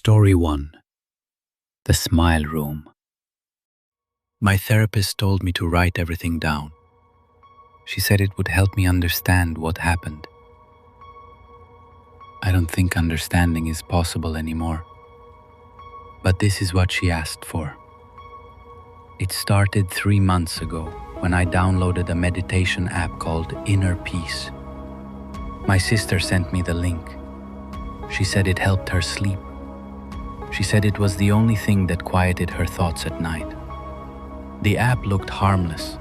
Story 1. The Smile Room. My therapist told me to write everything down. She said it would help me understand what happened. I don't think understanding is possible anymore. But this is what she asked for. It started 3 months ago when I downloaded a meditation app called Inner Peace. My sister sent me the link. She said it helped her sleep. She said it was the only thing that quieted her thoughts at night. The app looked harmless.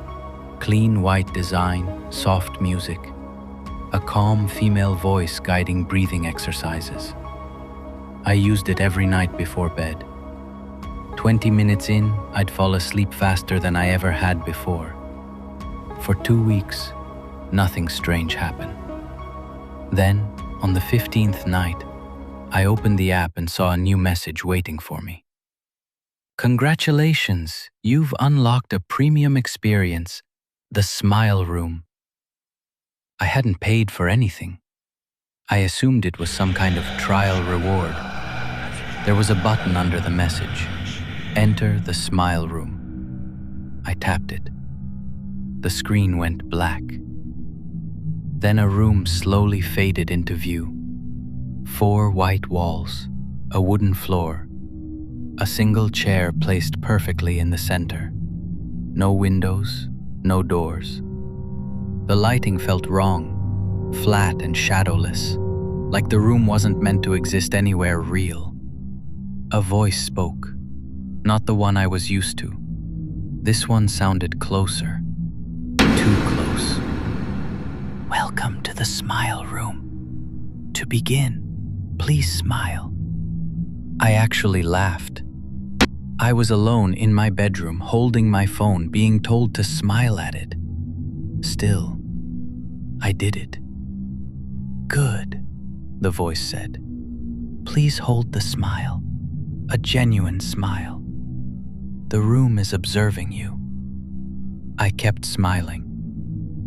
Clean white design, soft music, a calm female voice guiding breathing exercises. I used it every night before bed. 20 minutes in, I'd fall asleep faster than I ever had before. For 2 weeks, nothing strange happened. Then, on the 15th night, I opened the app and saw a new message waiting for me. Congratulations, you've unlocked a premium experience, the Smile Room. I hadn't paid for anything. I assumed it was some kind of trial reward. There was a button under the message, Enter the Smile Room. I tapped it. The screen went black. Then a room slowly faded into view. 4 white walls, a wooden floor, a single chair placed perfectly in the center. No windows, no doors. The lighting felt wrong, flat and shadowless, like the room wasn't meant to exist anywhere real. A voice spoke, not the one I was used to. This one sounded closer, too close. Welcome to the Smile Room. To begin, please smile. I actually laughed. I was alone in my bedroom, holding my phone, being told to smile at it. Still, I did it. Good, the voice said. Please hold the smile, a genuine smile. The room is observing you. I kept smiling.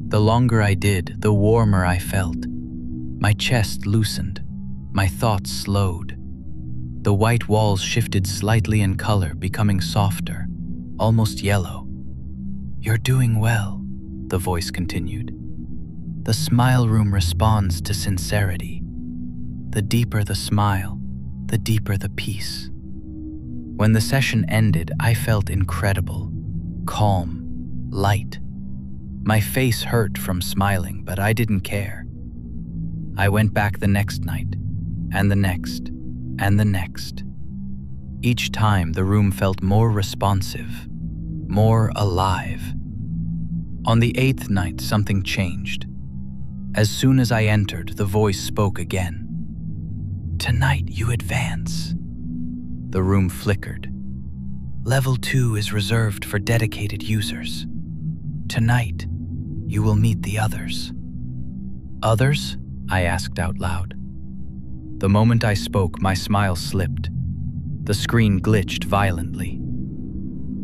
The longer I did, the warmer I felt. My chest loosened. My thoughts slowed. The white walls shifted slightly in color, becoming softer, almost yellow. You're doing well, the voice continued. The Smile Room responds to sincerity. The deeper the smile, the deeper the peace. When the session ended, I felt incredible, calm, light. My face hurt from smiling, but I didn't care. I went back the next night, and the next, and the next. Each time the room felt more responsive, more alive. On the 8th night, something changed. As soon as I entered, the voice spoke again. Tonight you advance. The room flickered. Level 2 is reserved for dedicated users. Tonight, you will meet the others. Others? I asked out loud. The moment I spoke, my smile slipped. The screen glitched violently.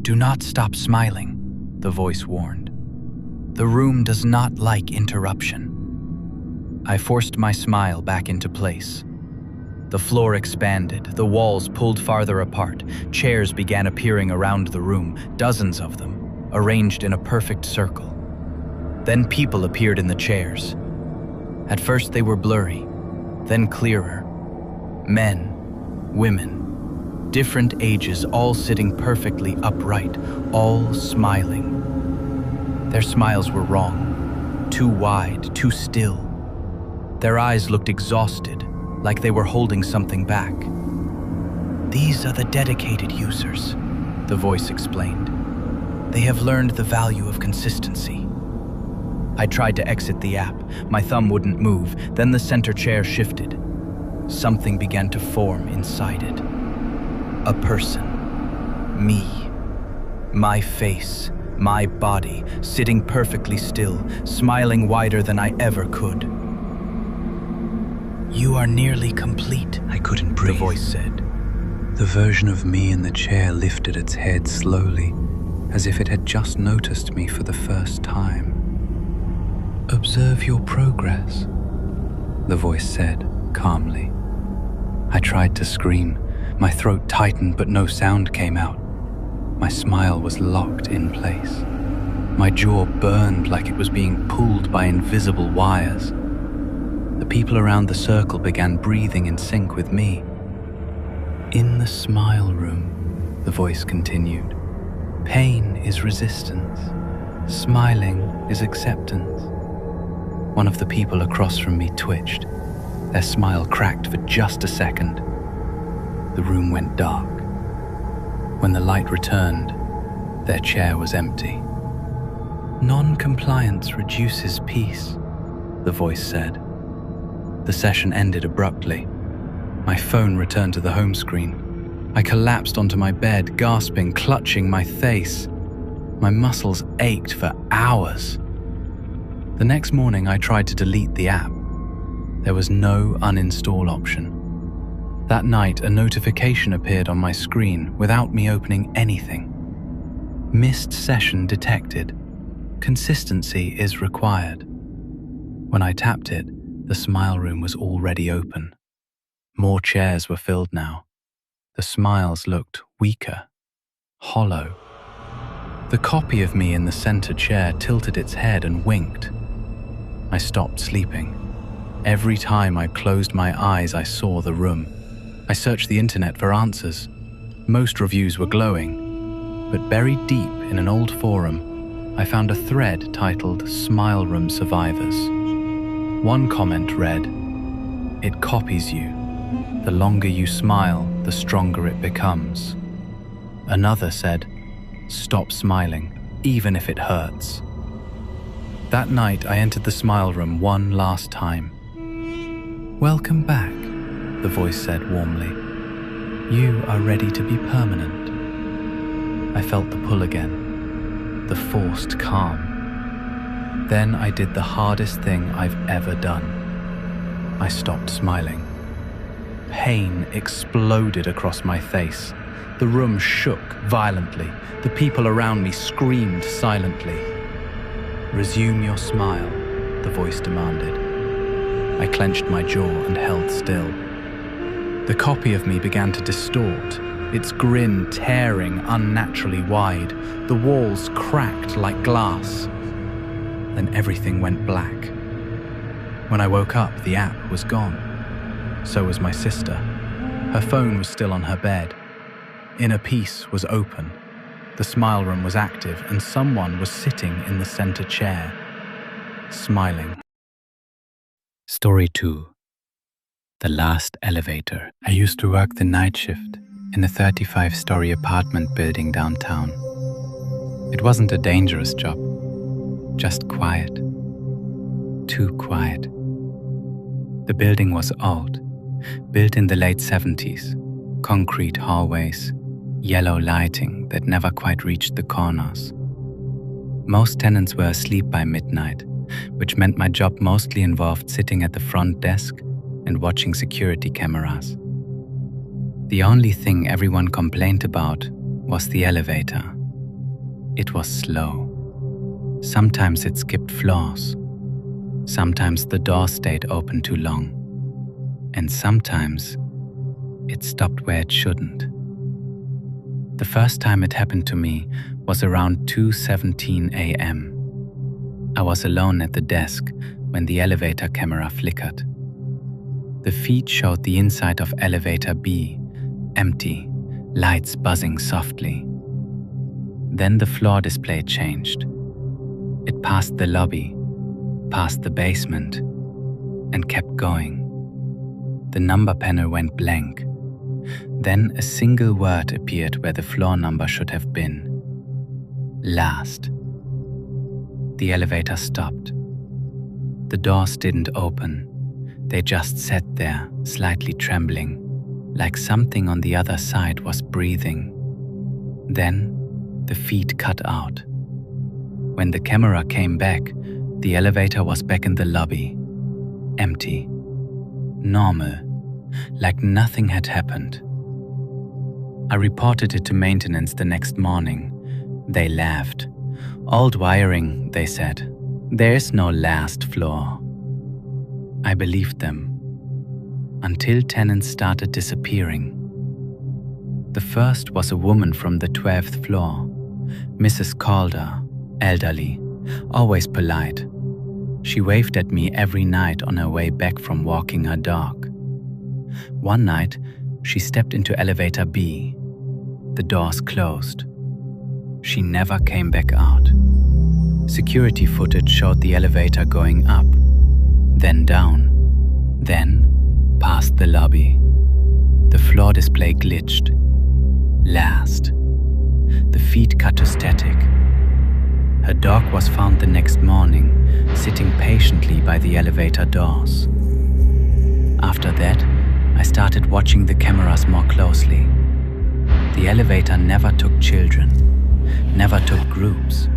Do not stop smiling, the voice warned. The room does not like interruption. I forced my smile back into place. The floor expanded, the walls pulled farther apart, chairs began appearing around the room, dozens of them, arranged in a perfect circle. Then people appeared in the chairs. At first they were blurry, then clearer. Men, women, different ages, all sitting perfectly upright, all smiling. Their smiles were wrong, too wide, too still. Their eyes looked exhausted, like they were holding something back. These are the dedicated users, the voice explained. They have learned the value of consistency. I tried to exit the app. My thumb wouldn't move. Then the center chair shifted. Something began to form inside it. A person. Me. My face. My body. Sitting perfectly still. Smiling wider than I ever could. You are nearly complete. I couldn't breathe, the voice said. The version of me in the chair lifted its head slowly, as if it had just noticed me for the first time. Observe your progress, the voice said calmly. I tried to scream, My throat tightened, but no sound came out. My smile was locked in place. My jaw burned like it was being pulled by invisible wires. The people around the circle began breathing in sync with me. In the smile room, the voice continued, pain is resistance. Smiling is acceptance. One of the people across from me twitched. Their smile cracked for just a second. The room went dark. When the light returned, their chair was empty. Non-compliance reduces peace, the voice said. The session ended abruptly. My phone returned to the home screen. I collapsed onto my bed, gasping, clutching my face. My muscles ached for hours. The next morning, I tried to delete the app. There was no uninstall option. That night, a notification appeared on my screen without me opening anything. Missed session detected. Consistency is required. When I tapped it, the smile room was already open. More chairs were filled now. The smiles looked weaker, hollow. The copy of me in the center chair tilted its head and winked. I stopped sleeping. Every time I closed my eyes, I saw the room. I searched the internet for answers. Most reviews were glowing, but buried deep in an old forum, I found a thread titled Smile Room Survivors. One comment read, "It copies you. The longer you smile, the stronger it becomes." Another said, "Stop smiling, even if it hurts." That night, I entered the smile room one last time. "Welcome back," the voice said warmly. "You are ready to be permanent." I felt the pull again, the forced calm. Then I did the hardest thing I've ever done. I stopped smiling. Pain exploded across my face. The room shook violently. The people around me screamed silently. "Resume your smile," the voice demanded. I clenched my jaw and held still. The copy of me began to distort, its grin tearing unnaturally wide. The walls cracked like glass. Then everything went black. When I woke up, the app was gone. So was my sister. Her phone was still on her bed. Inner peace was open. The smile room was active, and someone was sitting in the center chair, smiling. Story 2. The Last Elevator. I used to work the night shift in a 35-story apartment building downtown. It wasn't a dangerous job, just quiet. Too quiet. The building was old, built in the late 70s. Concrete hallways, yellow lighting that never quite reached the corners. Most tenants were asleep by midnight, which meant my job mostly involved sitting at the front desk and watching security cameras. The only thing everyone complained about was the elevator. It was slow. Sometimes it skipped floors. Sometimes the door stayed open too long. And sometimes it stopped where it shouldn't. The first time it happened to me was around 2:17 a.m. I was alone at the desk when the elevator camera flickered. The feed showed the inside of elevator B, empty, lights buzzing softly. Then the floor display changed. It passed the lobby, past the basement, and kept going. The number panel went blank. Then a single word appeared where the floor number should have been. Last. The elevator stopped. The doors didn't open. They just sat there, slightly trembling, like something on the other side was breathing. Then the feed cut out. When the camera came back, the elevator was back in the lobby. Empty. Normal. Like nothing had happened. I reported it to maintenance the next morning. They laughed. Old wiring, they said. There's no last floor. I believed them. Until tenants started disappearing. The first was a woman from the 12th floor, Mrs. Calder, elderly, always polite. She waved at me every night on her way back from walking her dog. One night, she stepped into elevator B. The doors closed. She never came back out. Security footage showed the elevator going up, then down, then past the lobby. The floor display glitched. Last. The feed cut to static. Her dog was found the next morning, sitting patiently by the elevator doors. After that, I started watching the cameras more closely. The elevator never took children, never took groups,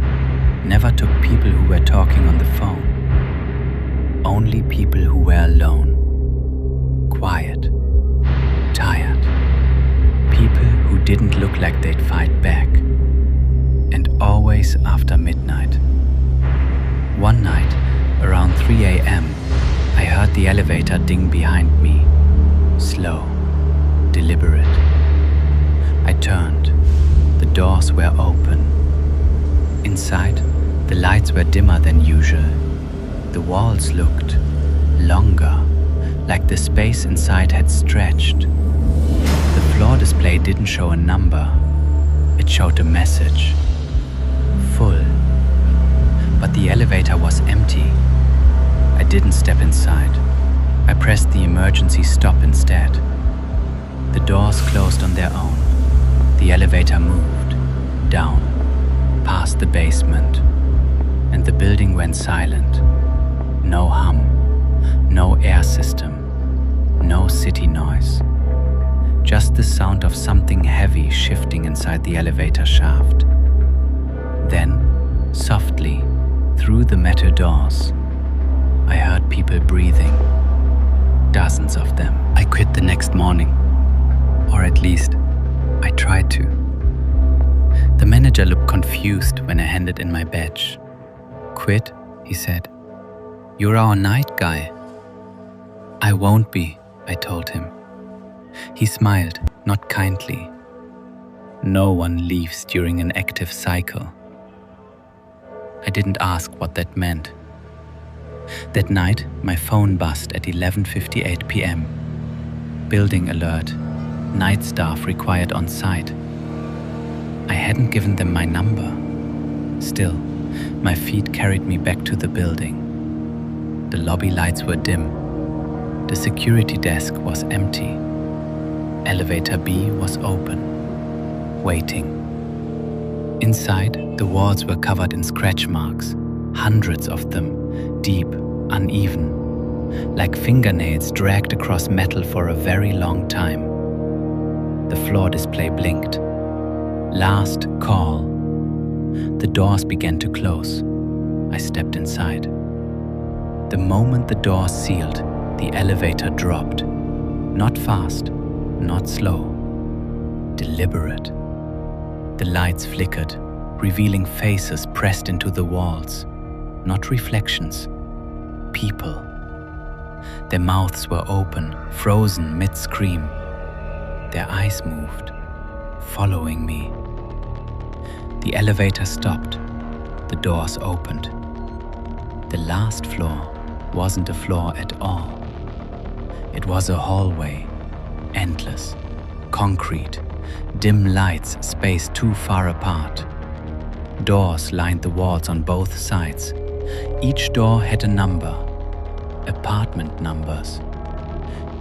never took people who were talking on the phone. Only people who were alone, quiet, tired. People who didn't look like they'd fight back. And always after midnight. One night, around 3 a.m., I heard the elevator ding behind me. Slow, deliberate. I turned. The doors were open. Inside, the lights were dimmer than usual. The walls looked longer, like the space inside had stretched. The floor display didn't show a number. It showed a message. Full. But the elevator was empty. I didn't step inside. I pressed the emergency stop instead. The doors closed on their own. The elevator moved, down, past the basement, and the building went silent. No hum, no air system, no city noise. Just the sound of something heavy shifting inside the elevator shaft. Then, softly, through the metal doors, I heard people breathing. Dozens of them. I quit the next morning. Or at least, I tried to. The manager looked confused when I handed in my badge. "Quit?" he said. "You're our night guy." "I won't be," I told him. He smiled, not kindly. No one leaves during an active cycle. I didn't ask what that meant. That night, my phone buzzed at 11:58 p.m. Building alert. Night staff required on site. I hadn't given them my number. Still, my feet carried me back to the building. The lobby lights were dim. The security desk was empty. Elevator B was open, waiting. Inside, the walls were covered in scratch marks, hundreds of them, deep, uneven, like fingernails dragged across metal for a very long time. The floor display blinked. Last call. The doors began to close. I stepped inside. The moment the doors sealed, the elevator dropped. Not fast, not slow. Deliberate. The lights flickered, revealing faces pressed into the walls. Not reflections. People. Their mouths were open, frozen mid-scream. Their eyes moved, following me. The elevator stopped. The doors opened. The last floor wasn't a floor at all. It was a hallway, endless, concrete, dim lights spaced too far apart. Doors lined the walls on both sides. Each door had a number, apartment numbers.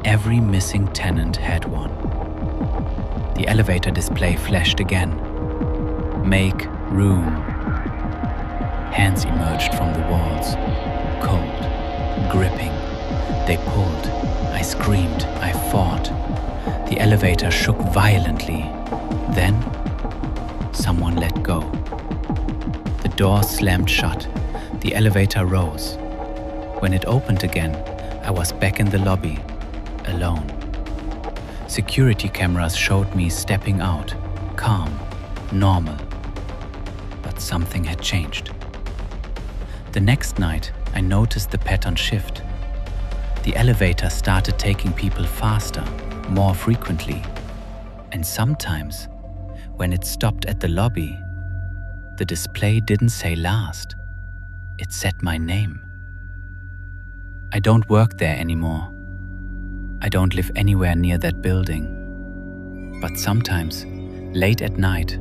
Every missing tenant had one. The elevator display flashed again. Make room. Hands emerged from the walls, cold, gripping. They pulled. I screamed. I fought. The elevator shook violently. Then, someone let go. The door slammed shut. The elevator rose. When it opened again, I was back in the lobby, alone. Security cameras showed me stepping out, calm, normal. But something had changed. The next night, I noticed the pattern shift. The elevator started taking people faster, more frequently. And sometimes, when it stopped at the lobby, the display didn't say last, it said my name. I don't work there anymore. I don't live anywhere near that building. But sometimes, late at night,